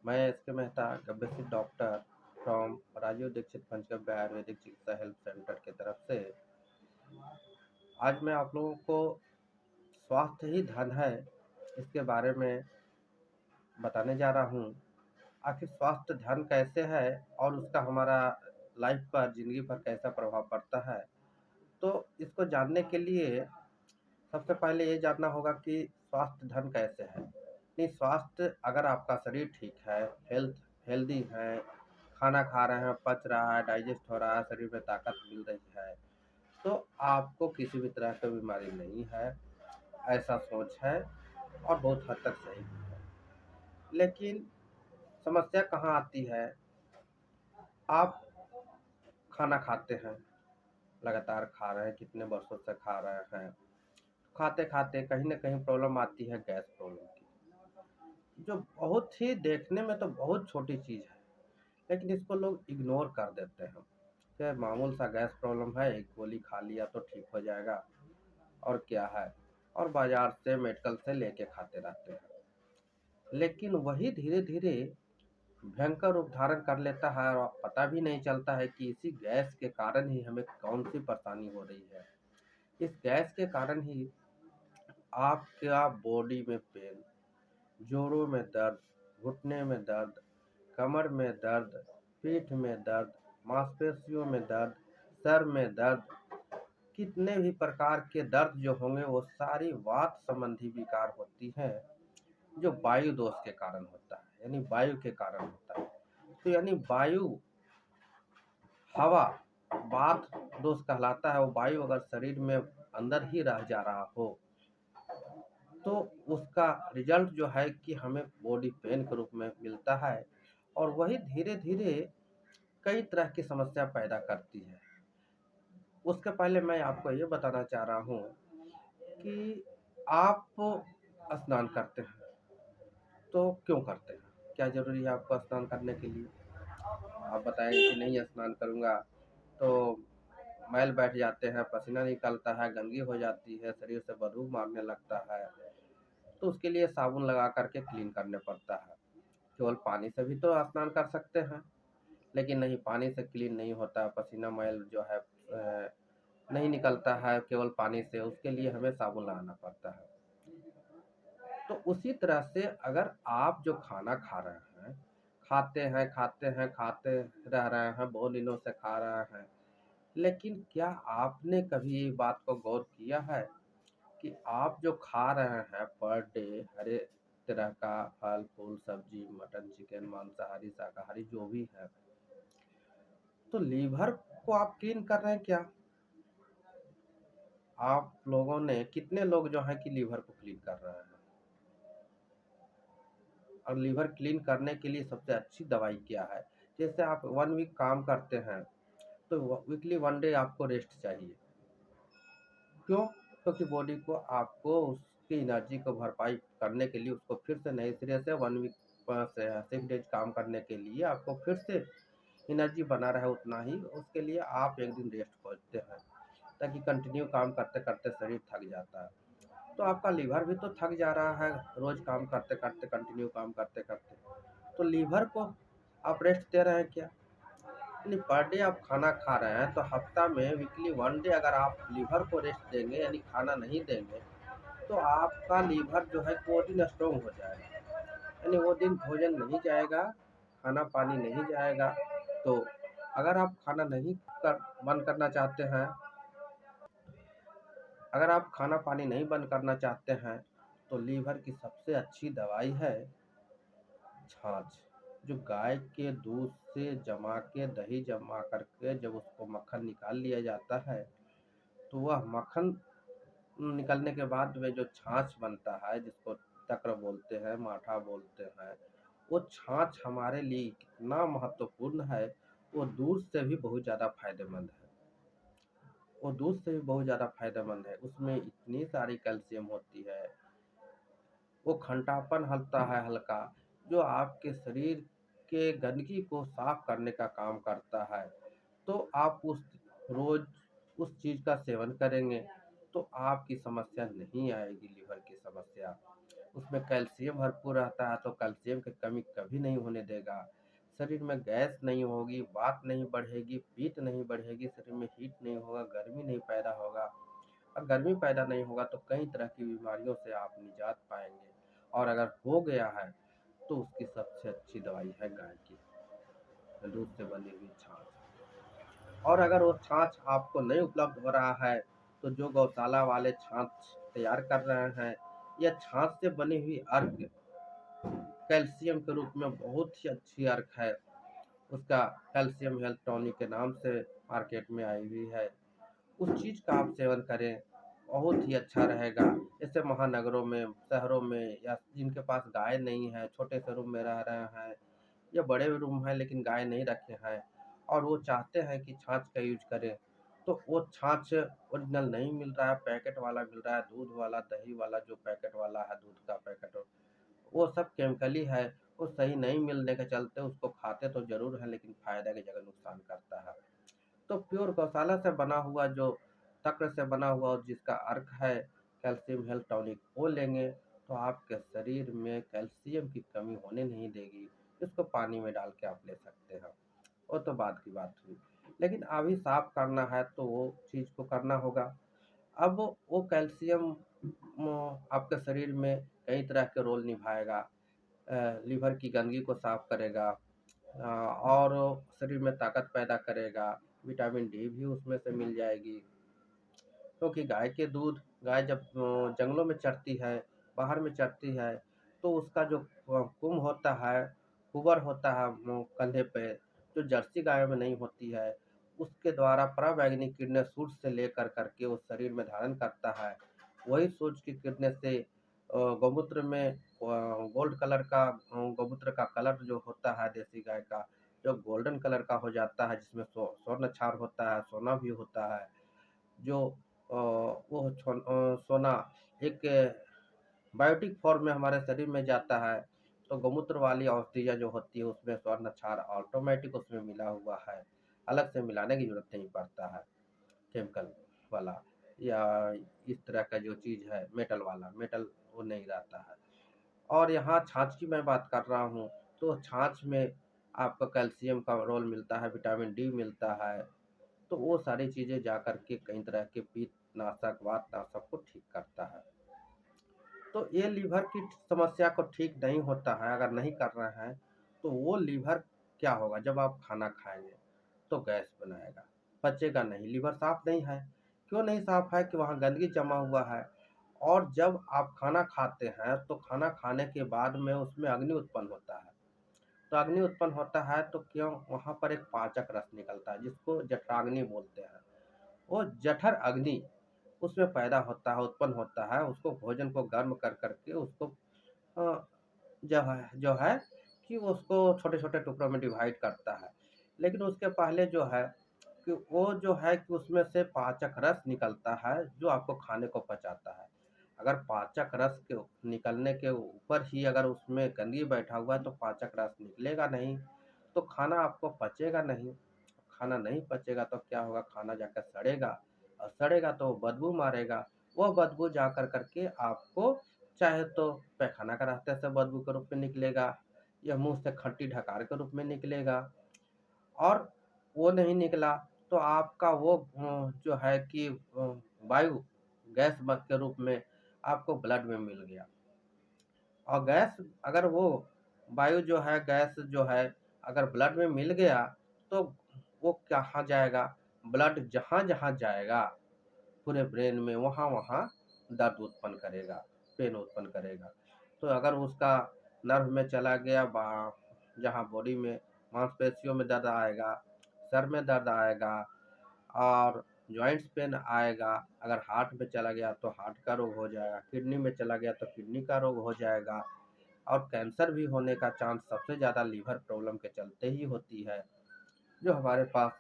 मैं S K Mehta, Gabbar doctor from Rajiv Dixit Panchgavya Ayurvedic Chikitsa health centre की तरफ से आज मैं आप लोगों को स्वास्थ्य ही धन है इसके बारे में बताने जा रहा हूँ। आखिर स्वास्थ्य धन कैसे है और उसका हमारा लाइफ पर, जिंदगी पर कैसा प्रभाव पड़ता है। तो इसको जानने के लिए सबसे पहले ये जानना होगा कि स्वास्थ्य धन कैसे है। नहीं, स्वास्थ्य अगर आपका शरीर ठीक है, हेल्दी है, खाना खा रहे हैं, पच रहा है, डाइजेस्ट हो रहा है, शरीर में ताकत मिल रही है, तो आपको किसी भी तरह की बीमारी नहीं है, ऐसा सोच है और बहुत हद तक सही भी है। लेकिन समस्या कहाँ आती है? आप खाना खाते हैं, लगातार खा रहे हैं, कितने वर्षों से खा रहे हैं, खाते खाते कहीं ना कहीं प्रॉब्लम आती है गैस प्रॉब्लम की, जो बहुत ही देखने में तो बहुत छोटी चीज़ है, लेकिन इसको लोग इग्नोर कर देते हैं कि मामूल सा गैस प्रॉब्लम है, एक गोली खा लिया तो ठीक हो जाएगा, और क्या है, और बाजार से मेडिकल से लेके खाते रहते हैं। लेकिन वही धीरे धीरे भयंकर रूप धारण कर लेता है और पता भी नहीं चलता है कि इसी गैस के कारण ही हमें कौन सी परेशानी हो रही है। इस गैस के कारण ही आपका बॉडी में पेन, जोड़ों में दर्द, घुटने में दर्द, कमर में दर्द, पीठ में दर्द, मांसपेशियों में दर्द, सर में दर्द, कितने भी प्रकार के दर्द जो होंगे वो सारी वात संबंधी विकार होती हैं, जो वायु दोष के कारण होता है, यानी वायु के कारण होता है। तो यानी वायु, हवा, वात दोष कहलाता है। वो वायु अगर शरीर में अंदर ही रह जा रहा हो तो उसका रिजल्ट जो है कि हमें बॉडी पेन के रूप में मिलता है, और वही धीरे धीरे कई तरह की समस्या पैदा करती है। उसके पहले मैं आपको ये बताना चाह रहा हूँ कि आप स्नान करते हैं तो क्यों करते हैं? क्या ज़रूरी है आपको स्नान करने के लिए? आप बताएंगे कि नहीं, स्नान करूँगा तो मैल बैठ जाते हैं, पसीना निकलता है, गंदगी हो जाती है, शरीर से बदबू मारने लगता है, तो उसके लिए साबुन लगा करके क्लीन करने पड़ता है। केवल पानी से भी तो स्नान कर सकते हैं, लेकिन नहीं, पानी से क्लीन नहीं होता, पसीना मैल जो है नहीं निकलता है केवल पानी से, उसके लिए हमें साबुन लगाना पड़ता है। तो उसी तरह से अगर आप जो खाना खा रहे हैं, खाते रह रहे हैं, बहुत दिनों से खा रहे हैं, लेकिन क्या आपने कभी इस बात को गौर किया है कि आप जो खा रहे हैं पर डे, हर एक तरह का फल फूल सब्जी, मटन चिकन, मांसाहारी शाकाहारी जो भी है, तो लीवर को आप क्लीन कर रहे हैं क्या? आप लोगों ने, कितने लोग जो है कि लीवर को क्लीन कर रहे हैं? और लीवर क्लीन करने के लिए सबसे अच्छी दवाई क्या है? जैसे आप 1 वीक काम करते हैं तो वीकली 1 डे आपको रेस्ट चाहिए। क्यों? क्योंकि बॉडी को, आपको उसकी एनर्जी को भरपाई करने के लिए, उसको फिर से नए सिरे से 1 वीक से 6 डेज काम करने के लिए आपको फिर से एनर्जी बना रहे उतना ही, उसके लिए आप एक दिन रेस्ट खोजते हैं, ताकि कंटिन्यू काम करते करते शरीर थक जाता है। तो आपका लीवर भी तो थक जा रहा है रोज काम करते करते, कंटिन्यू काम करते करते, तो लीवर को आप रेस्ट दे रहे हैं क्या? नहीं, पर डे आप खाना खा रहे हैं तो हफ्ता में वीकली 1 डे अगर आप लीवर को रेस्ट देंगे, यानी खाना नहीं देंगे, तो आपका लीवर जो है वो दिन स्ट्रोंग हो जाएगा, यानी वो दिन भोजन नहीं जाएगा, खाना पानी नहीं जाएगा। तो अगर आप खाना नहीं कर बंद करना चाहते हैं, अगर आप खाना पानी नहीं बंद करना चाहते हैं, तो लीवर की सबसे अच्छी दवाई है छाछ। जो गाय के दूध से जमा के, दही जमा करके जब उसको मक्खन निकाल लिया जाता है, तो वह मक्खन निकलने के बाद में जो छाछ बनता है, जिसको तक्र बोलते हैं, माठा बोलते हैं, वो छाछ हमारे लिए कितना महत्वपूर्ण है। वो दूध से भी बहुत ज़्यादा फायदेमंद है। वो दूध से भी बहुत ज़्यादा फायदेमंद है, उसमें इतनी सारी कैल्शियम होती है। वो खंटापन हलता है हल्का, जो आपके शरीर के गंदगी को साफ करने का काम करता है। तो आप उस रोज उस चीज़ का सेवन करेंगे तो आपकी समस्या नहीं आएगी, लीवर की समस्या। उसमें कैल्शियम भरपूर रहता है, तो कैल्शियम की कमी कभी नहीं होने देगा। शरीर में गैस नहीं होगी, वात नहीं बढ़ेगी, पित्त नहीं बढ़ेगी, शरीर में हीट नहीं होगा, गर्मी नहीं पैदा होगा। और गर्मी पैदा नहीं होगा तो कई तरह की बीमारियों से आप निजात पाएँगे। और अगर हो गया है, तो उसकी सबसे अच्छी दवाई है गाय की दूध से बनी हुई छाछ। और अगर वो छाछ आपको नहीं उपलब्ध हो रहा है, तो जो गौशाला वाले छाछ तैयार कर रहे हैं, यह छाछ से बनी हुई अर्क कैल्शियम के रूप में बहुत ही अच्छी अर्क है। उसका कैल्शियम हेल्थ टॉनिक के नाम से मार्केट में आई हुई है। उस चीज़ का आप सेवन करें, बहुत ही अच्छा रहेगा। जैसे महानगरों में, शहरों में या जिनके पास गाय नहीं है, छोटे से रूम में रह रहे हैं या बड़े रूम हैं लेकिन गाय नहीं रखे हैं और वो चाहते हैं कि छाछ का यूज़ करें, तो वो छाछ ओरिजिनल नहीं मिल रहा है, पैकेट वाला मिल रहा है, दूध वाला, दही वाला जो पैकेट वाला है, दूध का पैकेट वो सब केमिकली है। वो सही नहीं मिलने के चलते उसको खाते तो ज़रूर हैं लेकिन फ़ायदा की जगह नुकसान करता है। तो प्योर गौशाला से बना हुआ जो तक्र से बना हुआ और जिसका अर्क है कैल्शियम हेल्थ टॉनिक वो लेंगे तो आपके शरीर में कैल्शियम की कमी होने नहीं देगी। इसको पानी में डाल के आप ले सकते हैं। वो तो बाद की बात हुई। लेकिन अभी साफ करना है तो वो चीज़ को करना होगा। अब वो कैल्शियम आपके शरीर में कई तरह के रोल निभाएगा। लीवर की गंदगी को साफ करेगा, और शरीर में ताकत पैदा करेगा, विटामिन डी भी उसमें से मिल जाएगी। क्योंकि गाय जब जंगलों में चरती है, बाहर में चरती है, तो उसका जो कुम होता है, कुबर होता है कंधे पे, जो जर्सी गायों में नहीं होती है, उसके द्वारा पराबैंगनी किरणें सूर्य से लेकर करके वो शरीर में धारण करता है। वही सूरज की किरणें से गौमूत्र में गोल्ड कलर का गौमूत्र का कलर जो होता है देसी गाय का, जो गोल्डन कलर का हो जाता है जिसमें स्वर्ण क्षार होता है, सोना भी होता है। जो वो सोना एक बायोटिक फॉर्म में हमारे शरीर में जाता है, तो गौमूत्र वाली औषधियाँ जो होती है उसमें स्वर्ण क्षार ऑटोमेटिक उसमें मिला हुआ है। अलग से मिलाने की ज़रूरत नहीं पड़ता है, केमिकल वाला या इस तरह का जो चीज़ है मेटल वाला, मेटल वो नहीं रहता है। और यहाँ छाछ की मैं बात कर रहा हूँ, तो छाछ में आपको कैल्शियम का रोल मिलता है, विटामिन डी मिलता है। तो वो सारी चीज़ें जा कर के कई तरह के पित्तनाशक, वातनाशक को ठीक करता है। तो ये लीवर की समस्या को ठीक नहीं होता है, अगर नहीं कर रहे हैं, तो वो लीवर क्या होगा जब आप खाना खाएँगे, तो गैस बनाएगा, पचेगा नहीं, लीवर साफ़ नहीं है। क्यों नहीं साफ़ है कि वहाँ गंदगी जमा हुआ है और जब आप खाना खाते हैं, तो खाना खाने के बाद में उसमें अग्नि उत्पन्न होता है। तो अग्नि उत्पन्न होता है तो क्यों वहाँ पर एक पाचक रस निकलता है जिसको जठराग्नि बोलते हैं। वो जठर अग्नि उसमें पैदा होता है, उत्पन्न होता है, उसको भोजन को गर्म कर कर के उसको अ, जो है कि उसको छोटे-छोटे टुकड़ों में डिवाइड करता है। लेकिन उसके पहले जो है कि वो जो है कि उसमें से पाचक रस निकलता है जो आपको खाने को पचाता है। अगर पाचक रस के निकलने के ऊपर ही अगर उसमें गंदगी बैठा हुआ है तो पाचक रस निकलेगा नहीं, तो खाना आपको पचेगा नहीं। खाना नहीं पचेगा तो क्या होगा, खाना जाकर सड़ेगा और सड़ेगा तो बदबू मारेगा। वो बदबू जा कर कर के आपको चाहे तो पैखाना का रास्ते से बदबू के रूप में निकलेगा या मुँह से खट्टी ढकार के रूप में निकलेगा। और वो नहीं निकला तो आपका वो जो है कि वायु गैस बग के रूप में आपको ब्लड में मिल गया। और गैस अगर वो वायु जो है, गैस जो है अगर ब्लड में मिल गया तो वो कहाँ जाएगा? ब्लड जहाँ-जहाँ जाएगा पूरे ब्रेन में वहाँ-वहाँ दर्द उत्पन्न करेगा, पेन उत्पन्न करेगा। तो अगर उसका नर्व में चला गया जहाँ बॉडी में मांसपेशियों में दर्द आएगा, सर में दर्द आएगा और जॉइंट्स पेन आएगा। अगर हार्ट में चला गया तो हार्ट का रोग हो जाएगा, किडनी में चला गया तो किडनी का रोग हो जाएगा और कैंसर भी होने का चांस सबसे ज़्यादा लीवर प्रॉब्लम के चलते ही होती है। जो हमारे पास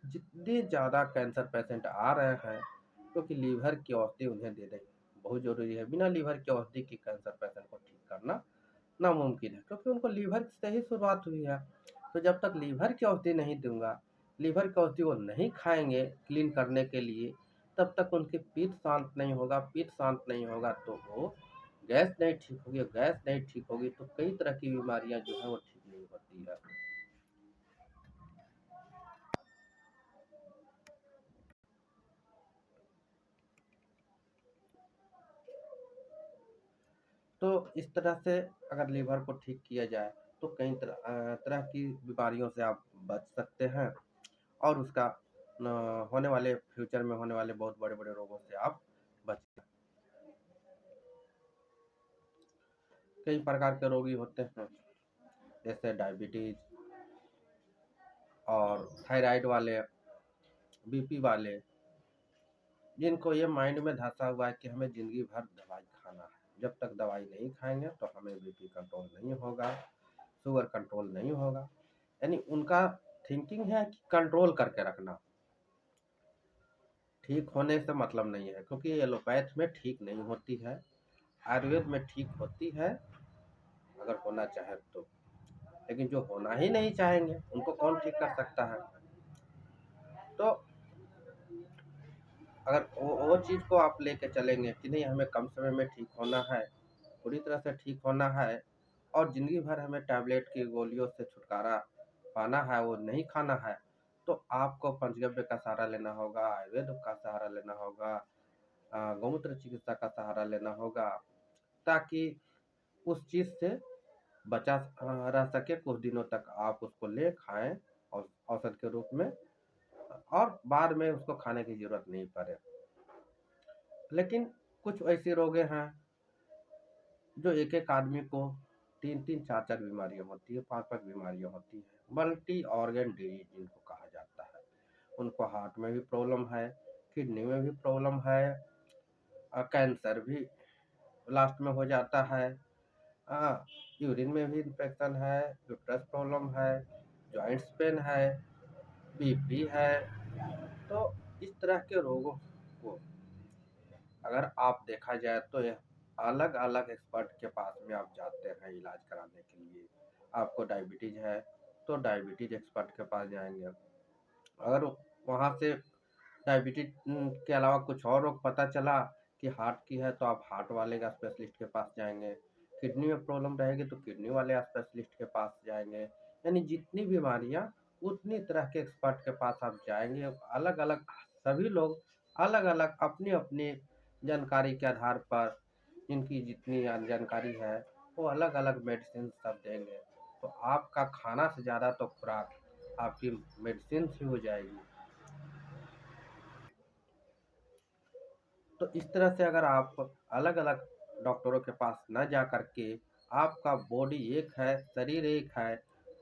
जितने ज़्यादा कैंसर पेशेंट आ रहे हैं क्योंकि लीवर की औषधि उन्हें दे दें बहुत ज़रूरी है। बिना लीवर की औषधि के कैंसर पेशेंट को ठीक करना नामुमकिन है क्योंकि उनको लीवर से ही शुरुआत हुई है। तो जब तक लीवर की औषधि नहीं दूँगा, लीवर की औषधि वो नहीं खाएँगे क्लीन करने के लिए, तब तक उनकी पित्त शांत नहीं होगा, पित्त शांत नहीं होगा तो वो गैस नहीं ठीक होगी, गैस नहीं ठीक होगी तो कई तरह की बीमारियां जो है वो ठीक नहीं होती है। तो इस तरह से अगर लीवर को ठीक किया जाए तो कई तरह की बीमारियों से आप बच सकते हैं और उसका होने वाले फ्यूचर में होने वाले बहुत बड़े बड़े रोगों से आप बच। कई प्रकार के रोगी होते हैं जैसे डायबिटीज और थायराइड वाले, बीपी वाले, जिनको ये माइंड में धंसा हुआ है कि हमें ज़िंदगी भर दवाई खाना है, जब तक दवाई नहीं खाएँगे तो हमें बीपी कंट्रोल नहीं होगा, शुगर कंट्रोल नहीं होगा। यानी उनका थिंकिंग है कि कंट्रोल करके रखना, ठीक होने से मतलब नहीं है, क्योंकि एलोपैथ में ठीक नहीं होती है, आयुर्वेद में ठीक होती है अगर होना चाहे तो। लेकिन जो होना ही नहीं चाहेंगे, उनको कौन ठीक कर सकता है? तो अगर वो चीज़ को आप लेके चलेंगे कि नहीं हमें कम समय में ठीक होना है, पूरी तरह से ठीक होना है और ज़िंदगी भर हमें टैबलेट की गोलियों से छुटकारा पाना है, वो नहीं खाना है, तो आपको पंचगव्य का सहारा लेना होगा, आयुर्वेद का सहारा लेना होगा, गौमूत्र चिकित्सा का सहारा लेना होगा, ताकि उस चीज़ से बचा रह सके, कुछ दिनों तक आप उसको ले खाएँ और औषध के रूप में, और बाद में उसको खाने की ज़रूरत नहीं पड़े। लेकिन कुछ ऐसे रोग हैं जो एक-एक आदमी को 3-3 4-4 बीमारियाँ होती है, 5-5 बीमारियाँ होती हैं। मल्टी ऑर्गन डिजीज़ जिनको कहा जाता है। उनको हार्ट में भी प्रॉब्लम है, किडनी में भी प्रॉब्लम है, कैंसर भी लास्ट में हो जाता है। यूरिन में भी इन्फेक्शन है, यूट्रस प्रॉब्लम है, जॉइंट्स पेन है, बीपी है। तो इस तरह के रोगों को अगर आप देखा जाए तो यह अलग-अलग एक्सपर्ट के पास में आप जाते हैं इलाज कराने के लिए। आपको डायबिटीज़ है, तो डायबिटीज़ एक्सपर्ट के पास जाएँगे। अगर वहाँ से डायबिटीज़ के अलावा कुछ और रोग पता चला कि हार्ट की है, तो आप हार्ट वाले का स्पेशलिस्ट के पास जाएँगे। किडनी में प्रॉब्लम रहेगी तो किडनी वाले स्पेशलिस्ट के पास जाएँगे। यानी जितनी बीमारियाँ, उतनी तरह के एक्सपर्ट के पास आप जाएँगे। अलग-अलग सभी लोग अलग-अलग अपनी-अपनी जानकारी के आधार पर, इनकी जितनी जानकारी है, वो अलग-अलग मेडिसिन सब देंगे। तो आपका खाना से ज़्यादा तो खुराक, आपकी मेडिसिन से हो जाएगी। तो इस तरह से अगर आप अलग-अलग डॉक्टरों के पास ना जा कर के, आपका बॉडी एक है, शरीर एक है,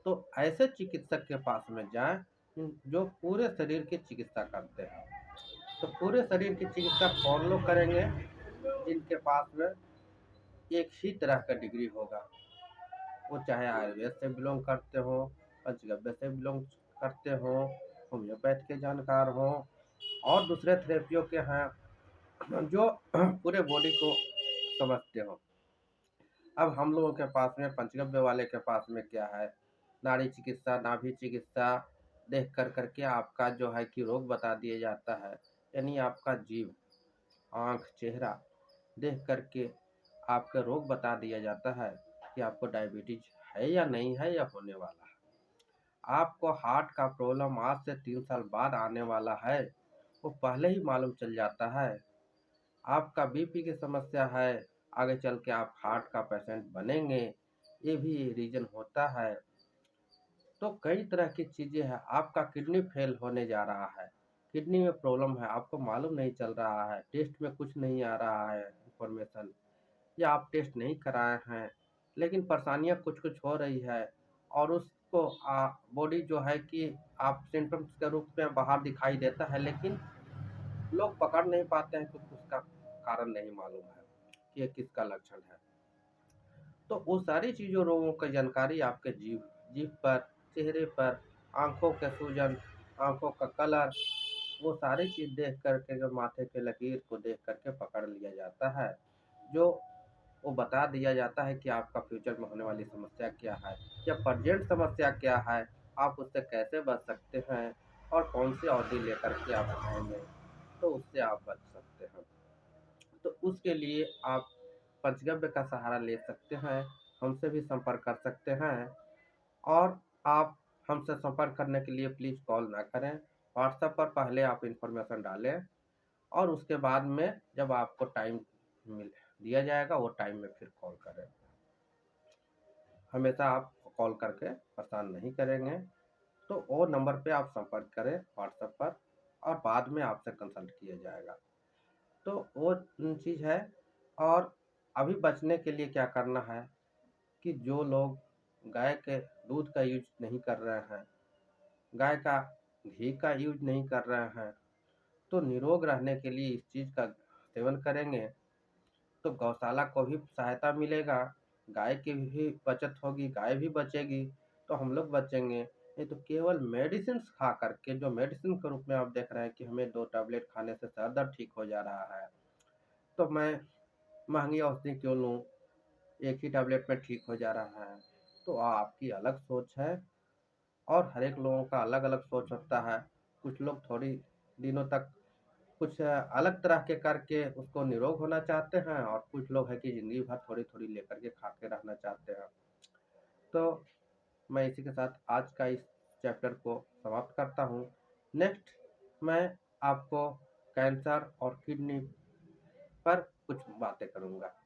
तो ऐसे चिकित्सक के पास में जाएँ, जो पूरे शरीर की चिकित्सा करते हैं। तो पूरे शरीर की चिकित्सा कौन लोग करेंगे? जिनके पास में एक ही तरह का डिग्री होगा। वो चाहे आयुर्वेद से बिलॉन्ग करते हों, पंचगव्य से बिलॉन्ग करते हों, होम्योपैथ के जानकार हों और दूसरे थेरेपियों के हैं, जो पूरे बॉडी को समझते हों। अब हम लोगों के पास में पंचगव्य वाले के पास में क्या है, नाड़ी चिकित्सा, नाभि चिकित्सा देख कर के आपका जो है कि रोग बता दिया जाता है। यानी आपका जीभ, आँख, चेहरा देख कर के आपका रोग बता दिया जाता है कि आपको डायबिटीज़ है या नहीं है या होने वाला है। आपको हार्ट का प्रॉब्लम आज से 3 साल बाद आने वाला है, वो पहले ही मालूम चल जाता है। आपका बीपी की समस्या है, आगे चल के आप हार्ट का पेशेंट बनेंगे, ये भी रीज़न होता है। तो कई तरह की चीज़ें हैं, आपका किडनी फेल होने जा रहा है, किडनी में प्रॉब्लम है, आपको मालूम नहीं चल रहा है, टेस्ट में कुछ नहीं आ रहा है इन्फॉर्मेशन, या आप टेस्ट नहीं कराए हैं, लेकिन परेशानियाँ कुछ-कुछ हो रही है और उसको बॉडी जो है कि आप सिम्पटम्स के रूप में बाहर दिखाई देता है, लेकिन लोग पकड़ नहीं पाते हैं क्योंकि उसका कारण नहीं मालूम है कि ये किसका लक्षण है। तो वो सारी चीज़ों रोगों की जानकारी आपके जीभ जीभ पर, चेहरे पर, आँखों के सूजन, आँखों का कलर, वो सारी चीज़ देख कर के, जो माथे के लकीर को देख कर के पकड़ लिया जाता है। जो वो बता दिया जाता है कि आपका फ्यूचर में होने वाली समस्या क्या है या प्रेजेंट समस्या क्या है, आप उससे कैसे बच सकते हैं और कौन सी अवधि लेकर के आप खाएँगे, तो उससे आप बच सकते हैं। तो उसके लिए आप पंचगव्य का सहारा ले सकते हैं, हमसे भी संपर्क कर सकते हैं। और आप हमसे संपर्क करने के लिए प्लीज़ कॉल ना करें। व्हाट्सएप पर पहले आप इन्फॉर्मेशन डालें और उसके बाद में जब आपको टाइम मिल दिया जाएगा, वो टाइम में फिर कॉल करें। हमेशा आप कॉल करके परेशान नहीं करेंगे, तो वो नंबर पे आप संपर्क करें व्हाट्सएप पर और बाद में आपसे कंसल्ट किया जाएगा। तो वो चीज़ है। और अभी बचने के लिए क्या करना है कि जो लोग गाय के दूध का यूज़ नहीं कर रहे हैं, गाय का घी का यूज़ नहीं कर रहे हैं, तो निरोग रहने के लिए इस चीज़ का सेवन करेंगे तो गौशाला को भी सहायता मिलेगा, गाय की भी बचत होगी, गाय भी बचेगी, तो हम लोग बचेंगे। नहीं तो केवल मेडिसिन्स खा कर के, जो मेडिसिन के रूप में आप देख रहे हैं कि हमें 2 टैबलेट खाने से सर दर्द ठीक हो जा रहा है, तो मैं महँगी औषधि क्यों लूँ? एक ही टैबलेट में ठीक हो जा रहा है। तो आपकी अलग सोच है और हर एक लोगों का अलग-अलग सोच होता है। कुछ लोग थोड़ी दिनों तक कुछ अलग तरह के करके उसको निरोग होना चाहते हैं और कुछ लोग हैं कि ज़िंदगी भर थोड़ी-थोड़ी लेकर के खा के रहना चाहते हैं। तो मैं इसी के साथ आज का इस चैप्टर को समाप्त करता हूँ। नेक्स्ट मैं आपको कैंसर और किडनी पर कुछ बातें करूँगा।